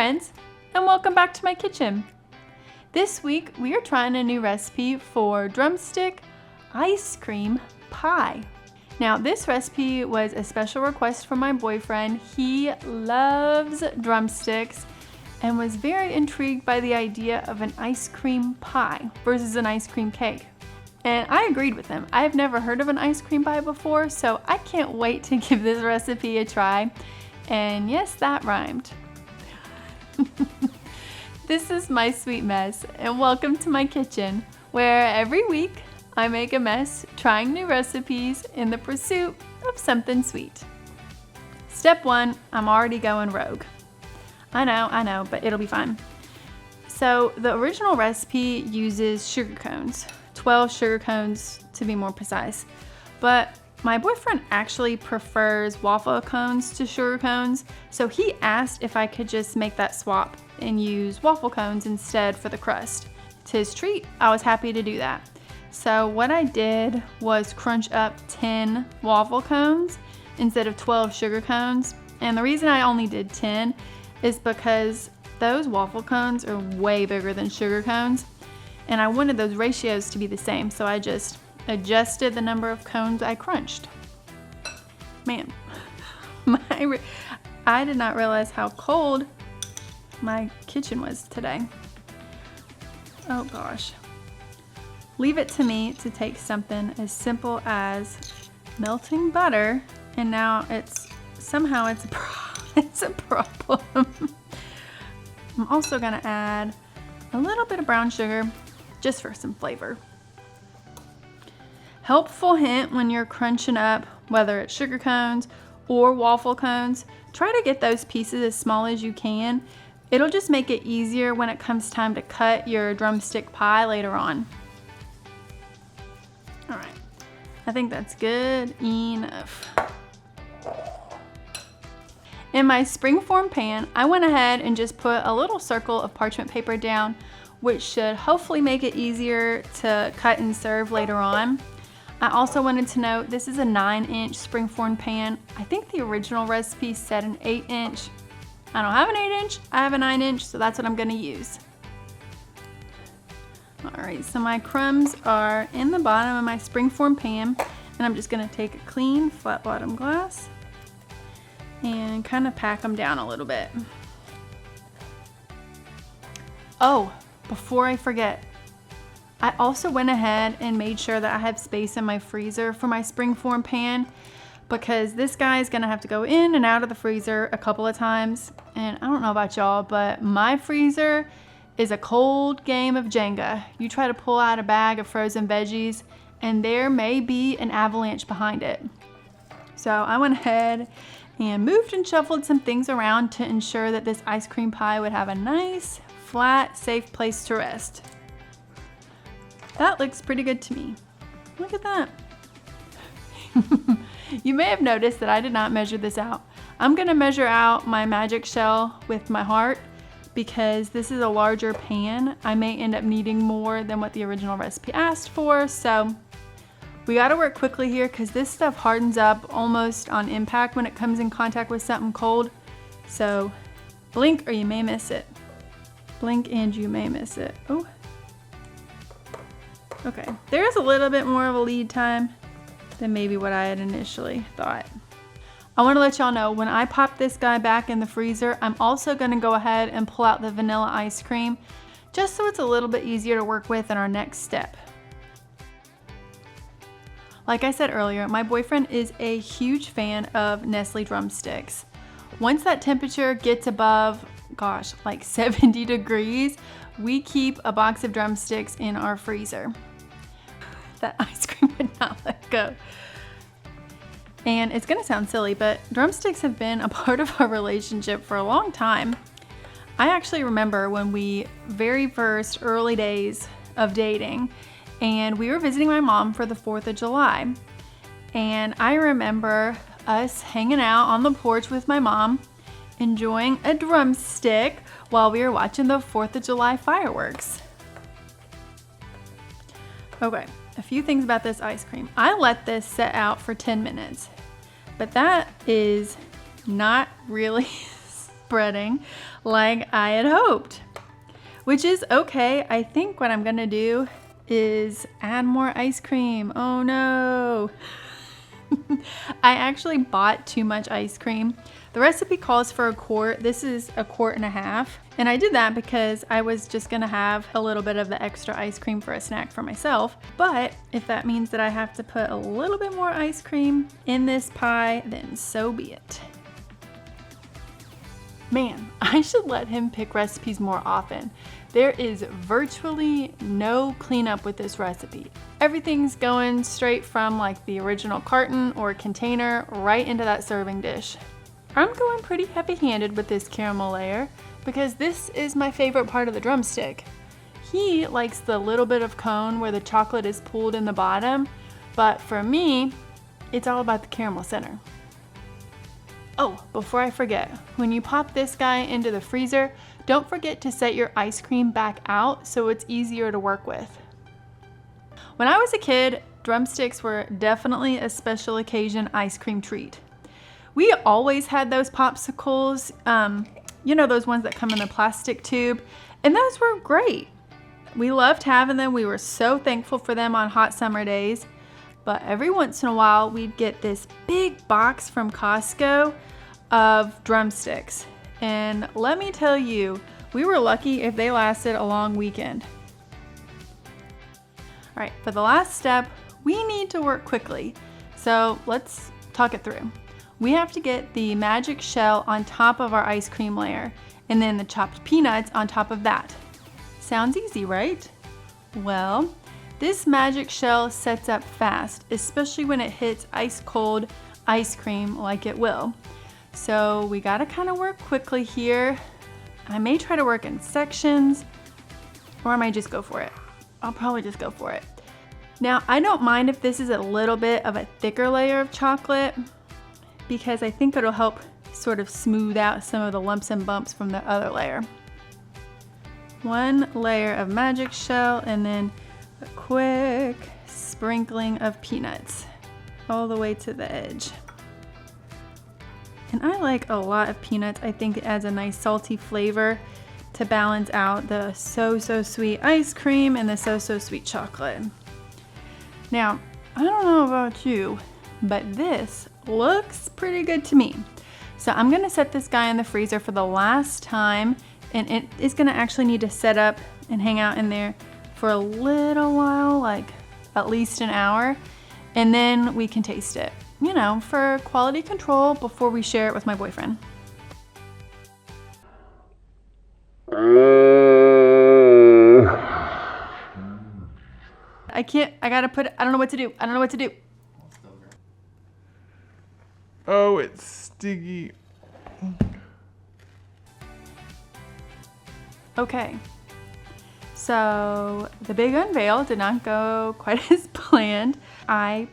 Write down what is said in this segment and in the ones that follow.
friends, and welcome back to my kitchen. This week we are trying a new recipe for Drumstick Ice Cream Pie. Now this recipe was a special request from my boyfriend. He loves drumsticks and was very intrigued by the idea of an ice cream pie versus an ice cream cake. And I agreed with him. I have never heard of an ice cream pie before, so I can't wait to give this recipe a try. And yes, that rhymed. This is my sweet mess, and welcome to my kitchen, where every week I make a mess trying new recipes in the pursuit of something sweet. Step 1, I'm already going rogue. I know, but it'll be fine. So the original recipe uses sugar cones, 12 sugar cones to be more precise, but my boyfriend actually prefers waffle cones to sugar cones, so he asked if I could just make that swap and use waffle cones instead for the crust. To his treat, I was happy to do that. So what I did was crunch up 10 waffle cones instead of 12 sugar cones, and the reason I only did 10 is because those waffle cones are way bigger than sugar cones, and I wanted those ratios to be the same, so I just adjusted the number of cones I crunched. Man, I did not realize how cold my kitchen was today. Oh gosh. Leave it to me to take something as simple as melting butter, and now it's a problem. I'm also gonna add a little bit of brown sugar just for some flavor. Helpful hint when you're crunching up, whether it's sugar cones or waffle cones, try to get those pieces as small as you can. It'll just make it easier when it comes time to cut your drumstick pie later on. All right, I think that's good enough. In my springform pan, I went ahead and just put a little circle of parchment paper down, which should hopefully make it easier to cut and serve later on. I also wanted to note this is a 9-inch springform pan. I think the original recipe said an 8-inch. I don't have an 8-inch, I have a 9-inch, so that's what I'm gonna use. All right, so my crumbs are in the bottom of my springform pan, and I'm just gonna take a clean flat bottom glass and kind of pack them down a little bit. Oh, before I forget, I also went ahead and made sure that I have space in my freezer for my springform pan, because this guy is gonna have to go in and out of the freezer a couple of times. And I don't know about y'all, but my freezer is a cold game of Jenga. You try to pull out a bag of frozen veggies and there may be an avalanche behind it. So I went ahead and moved and shuffled some things around to ensure that this ice cream pie would have a nice, flat, safe place to rest. That looks pretty good to me. Look at that. You may have noticed that I did not measure this out. I'm gonna measure out my magic shell with my heart because this is a larger pan. I may end up needing more than what the original recipe asked for, so we gotta work quickly here because this stuff hardens up almost on impact when it comes in contact with something cold. So blink or you may miss it. Blink and you may miss it. Oh. Okay, there's a little bit more of a lead time than maybe what I had initially thought. I want to let y'all know when I pop this guy back in the freezer, I'm also going to go ahead and pull out the vanilla ice cream just so it's a little bit easier to work with in our next step. Like I said earlier, my boyfriend is a huge fan of Nestle drumsticks. Once that temperature gets above, gosh, like 70 degrees, we keep a box of drumsticks in our freezer. That ice cream would not let go. And it's gonna sound silly, but drumsticks have been a part of our relationship for a long time. I actually remember when we very first early days of dating, and we were visiting my mom for the 4th of July. And I remember us hanging out on the porch with my mom, enjoying a drumstick while we were watching the 4th of July fireworks. Okay, a few things about this ice cream. I let this set out for 10 minutes, but that is not really breading like I had hoped, which is okay. I think what I'm gonna do is add more ice cream. Oh no. I actually bought too much ice cream. The recipe calls for a quart. This is a quart and a half. And I did that because I was just gonna have a little bit of the extra ice cream for a snack for myself. But if that means that I have to put a little bit more ice cream in this pie, then so be it. Man, I should let him pick recipes more often. There is virtually no cleanup with this recipe. Everything's going straight from like the original carton or container right into that serving dish. I'm going pretty heavy-handed with this caramel layer because this is my favorite part of the drumstick. He likes the little bit of cone where the chocolate is pooled in the bottom, but for me, it's all about the caramel center. Oh, before I forget, when you pop this guy into the freezer, don't forget to set your ice cream back out so it's easier to work with. When I was a kid, drumsticks were definitely a special occasion ice cream treat. We always had those popsicles, you know, those ones that come in the plastic tube, and those were great. We loved having them. We were so thankful for them on hot summer days. But every once in a while, we'd get this big box from Costco of drumsticks. And let me tell you, we were lucky if they lasted a long weekend. All right, for the last step, we need to work quickly. So let's talk it through. We have to get the magic shell on top of our ice cream layer and then the chopped peanuts on top of that. Sounds easy, right? Well, this magic shell sets up fast, especially when it hits ice cold ice cream like it will. So we gotta kind of work quickly here. I may try to work in sections, or I might just go for it. I'll probably just go for it. Now, I don't mind if this is a little bit of a thicker layer of chocolate because I think it'll help sort of smooth out some of the lumps and bumps from the other layer. One layer of magic shell and then a quick sprinkling of peanuts all the way to the edge. And I like a lot of peanuts. I think it adds a nice salty flavor to balance out the so sweet ice cream and the so sweet chocolate. Now, I don't know about you, but this looks pretty good to me. So I'm gonna set this guy in the freezer for the last time, and it is gonna actually need to set up and hang out in there for a little while, like at least an hour, and then we can taste it, you know, for quality control before we share it with my boyfriend. I don't know what to do. Oh, it's sticky. Okay, so the big unveil did not go quite as planned. I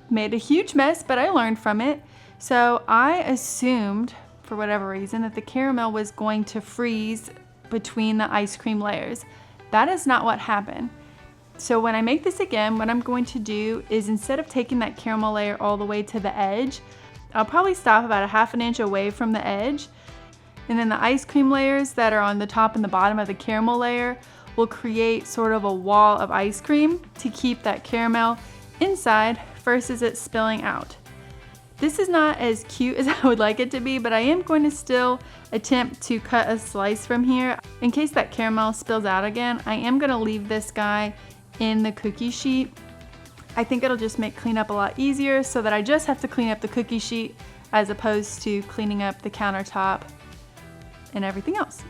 made a huge mess, but I learned from it. So I assumed, for whatever reason, that the caramel was going to freeze between the ice cream layers. That is not what happened. So when I make this again, what I'm going to do is, instead of taking that caramel layer all the way to the edge, I'll probably stop about 1/2 inch away from the edge. And then the ice cream layers that are on the top and the bottom of the caramel layer will create sort of a wall of ice cream to keep that caramel inside versus it spilling out. This is not as cute as I would like it to be, but I am going to still attempt to cut a slice from here. In case that caramel spills out again, I am gonna leave this guy in the cookie sheet. I think it'll just make cleanup a lot easier so that I just have to clean up the cookie sheet as opposed to cleaning up the countertop and everything else.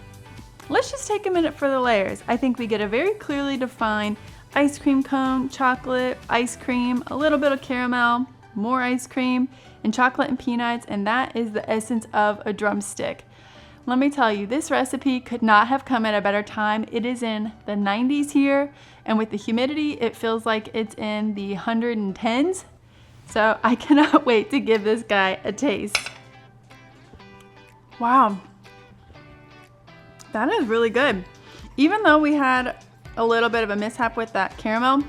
Let's just take a minute for the layers. I think we get a very clearly defined ice cream cone, chocolate, ice cream, a little bit of caramel, more ice cream, and chocolate and peanuts, and that is the essence of a drumstick. Let me tell you, this recipe could not have come at a better time. It is in the 90s here, and with the humidity, it feels like it's in the 110s. So I cannot wait to give this guy a taste. Wow, that is really good. Even though we had a little bit of a mishap with that caramel,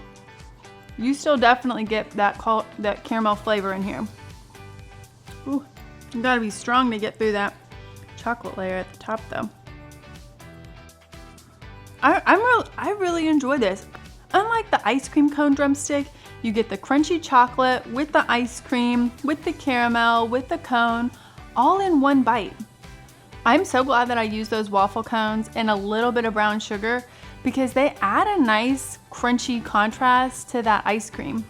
you still definitely get that caramel flavor in here. Ooh, you gotta be strong to get through that chocolate layer at the top though. I really enjoy this. Unlike the ice cream cone drumstick, you get the crunchy chocolate with the ice cream, with the caramel, with the cone, all in one bite. I'm so glad that I used those waffle cones and a little bit of brown sugar because they add a nice crunchy contrast to that ice cream.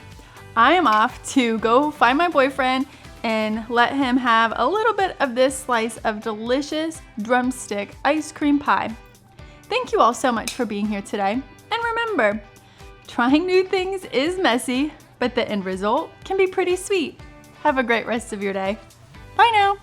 I am off to go find my boyfriend and let him have a little bit of this slice of delicious drumstick ice cream pie. Thank you all so much for being here today. And remember, trying new things is messy, but the end result can be pretty sweet. Have a great rest of your day. Bye now.